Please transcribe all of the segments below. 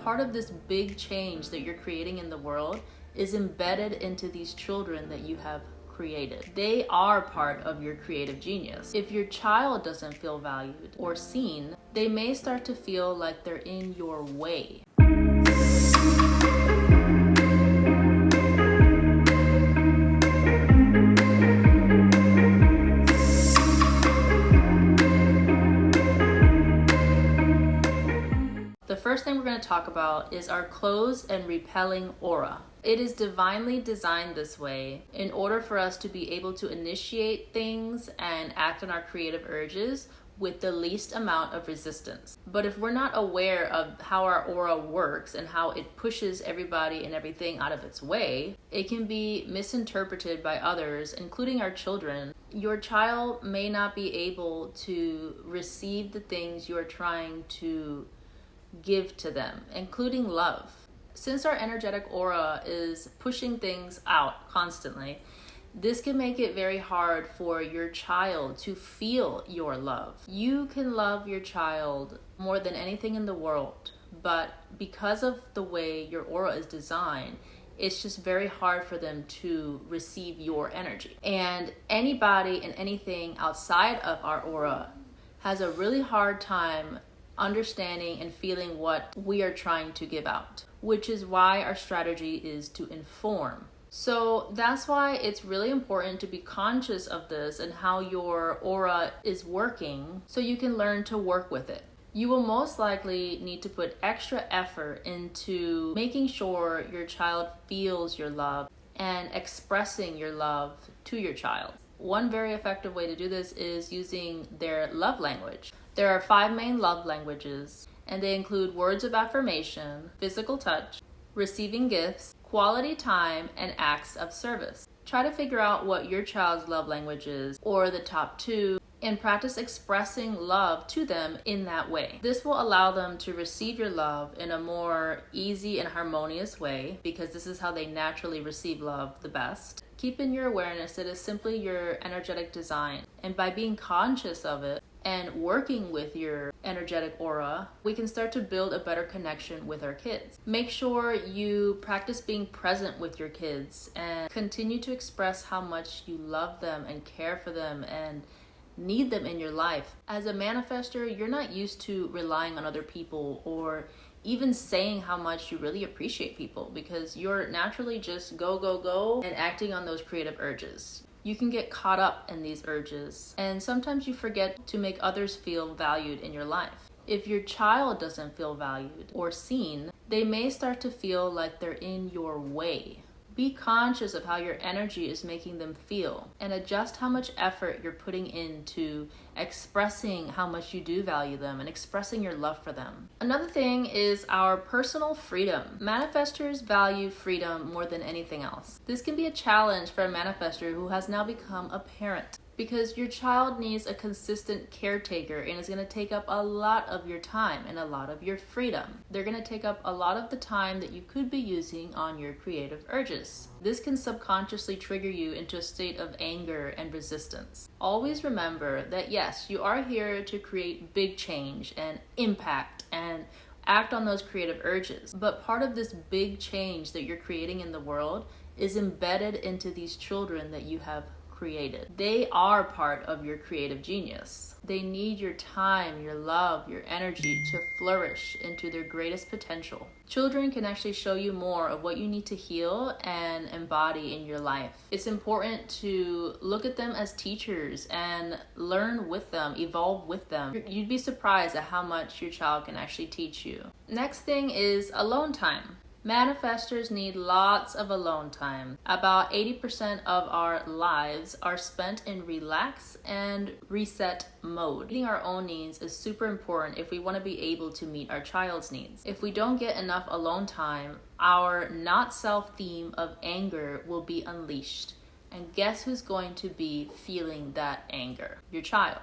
part of this big change that you're creating in the world is embedded into these children that you have created. They are part of your creative genius. If your child doesn't feel valued or seen, they may start to feel like they're in your way. The first thing we're going to talk about is our closed and repelling aura. It is divinely designed this way in order for us to be able to initiate things and act on our creative urges with the least amount of resistance. But if we're not aware of how our aura works and how it pushes everybody and everything out of its way, it can be misinterpreted by others, including our children. Your child may not be able to receive the things you're trying to give to them, including love. Since our energetic aura is pushing things out constantly, this can make it very hard for your child to feel your love. You can love your child more than anything in the world, but because of the way your aura is designed, it's just very hard for them to receive your energy. And anybody and anything outside of our aura has a really hard time understanding and feeling what we are trying to give out, which is why our strategy is to inform. So that's why it's really important to be conscious of this and how your aura is working so you can learn to work with it. You will most likely need to put extra effort into making sure your child feels your love and expressing your love to your child. One very effective way to do this is using their love language. There are 5 main love languages, and they include words of affirmation, physical touch, receiving gifts, quality time, and acts of service. Try to figure out what your child's love language is, or the top 2, and practice expressing love to them in that way. This will allow them to receive your love in a more easy and harmonious way, because this is how they naturally receive love the best. Keep in your awareness that it is simply your energetic design, and by being conscious of it and working with your energetic aura, we can start to build a better connection with our kids. Make sure you practice being present with your kids and continue to express how much you love them and care for them and need them in your life. As a manifestor, you're not used to relying on other people or even saying how much you really appreciate people, because you're naturally just go, go, go and acting on those creative urges. You can get caught up in these urges, and sometimes you forget to make others feel valued in your life. If your child doesn't feel valued or seen, they may start to feel like they're in your way. Be conscious of how your energy is making them feel and adjust how much effort you're putting into expressing how much you do value them and expressing your love for them. Another thing is our personal freedom. Manifestors value freedom more than anything else. This can be a challenge for a manifestor who has now become a parent, because your child needs a consistent caretaker and is going to take up a lot of your time and a lot of your freedom. They're going to take up a lot of the time that you could be using on your creative urges. This can subconsciously trigger you into a state of anger and resistance. Always remember that yes, you are here to create big change and impact and act on those creative urges, but part of this big change that you're creating in the world is embedded into these children that you have created. They are part of your creative genius. They need your time, your love, your energy to flourish into their greatest potential. Children can actually show you more of what you need to heal and embody in your life. It's important to look at them as teachers and learn with them, evolve with them. You'd be surprised at how much your child can actually teach you. Next thing is alone time. Manifestors need lots of alone time. About 80% of our lives are spent in relax and reset mode. Meeting our own needs is super important if we want to be able to meet our child's needs. If we don't get enough alone time, our not self theme of anger will be unleashed. And guess who's going to be feeling that anger? Your child.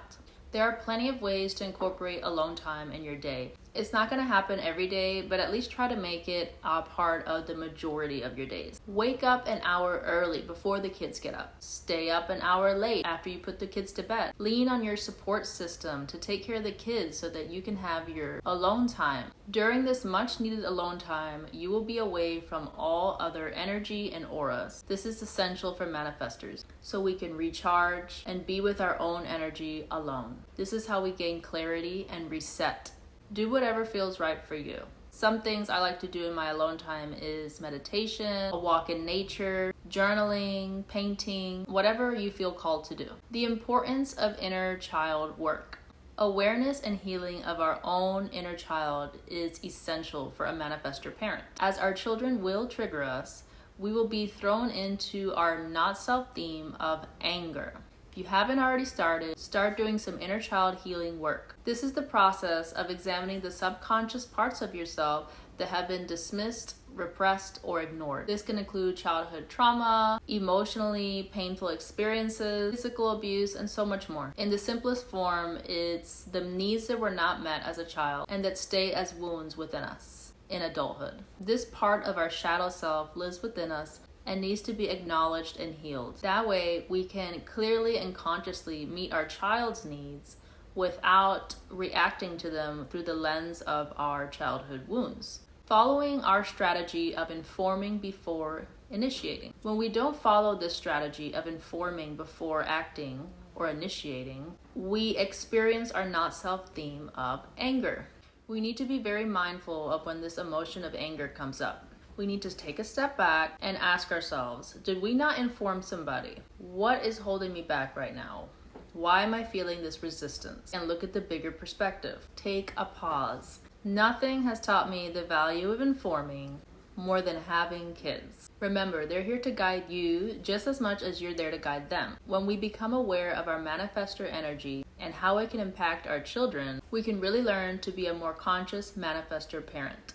There are plenty of ways to incorporate alone time in your day. It's not going to happen every day, but at least try to make it a part of the majority of your days. Wake up an hour early before the kids get up. Stay up an hour late after you put the kids to bed. Lean on your support system to take care of the kids so that you can have your alone time. During this much needed alone time, you will be away from all other energy and auras. This is essential for manifestors, so we can recharge and be with our own energy alone. This is how we gain clarity and reset. Do whatever feels right for you. Some things I like to do in my alone time is meditation, a walk in nature, journaling, painting, whatever you feel called to do. The importance of inner child work. Awareness and healing of our own inner child is essential for a manifestor parent. As our children will trigger us, we will be thrown into our not self theme of anger. If you haven't already started, start doing some inner child healing work. This is the process of examining the subconscious parts of yourself that have been dismissed, repressed, or ignored. This can include childhood trauma, emotionally painful experiences, physical abuse, and so much more. In the simplest form, it's the needs that were not met as a child and that stay as wounds within us in adulthood. This part of our shadow self lives within us and needs to be acknowledged and healed. That way, we can clearly and consciously meet our child's needs without reacting to them through the lens of our childhood wounds. Following our strategy of informing before initiating. When we don't follow this strategy of informing before acting or initiating, we experience our not self theme of anger. We need to be very mindful of when this emotion of anger comes up. We need to take a step back and ask ourselves, did we not inform somebody? What is holding me back right now? Why am I feeling this resistance? And look at the bigger perspective. Take a pause. Nothing has taught me the value of informing more than having kids. Remember, they're here to guide you just as much as you're there to guide them. When we become aware of our manifestor energy and how it can impact our children, we can really learn to be a more conscious manifestor parent.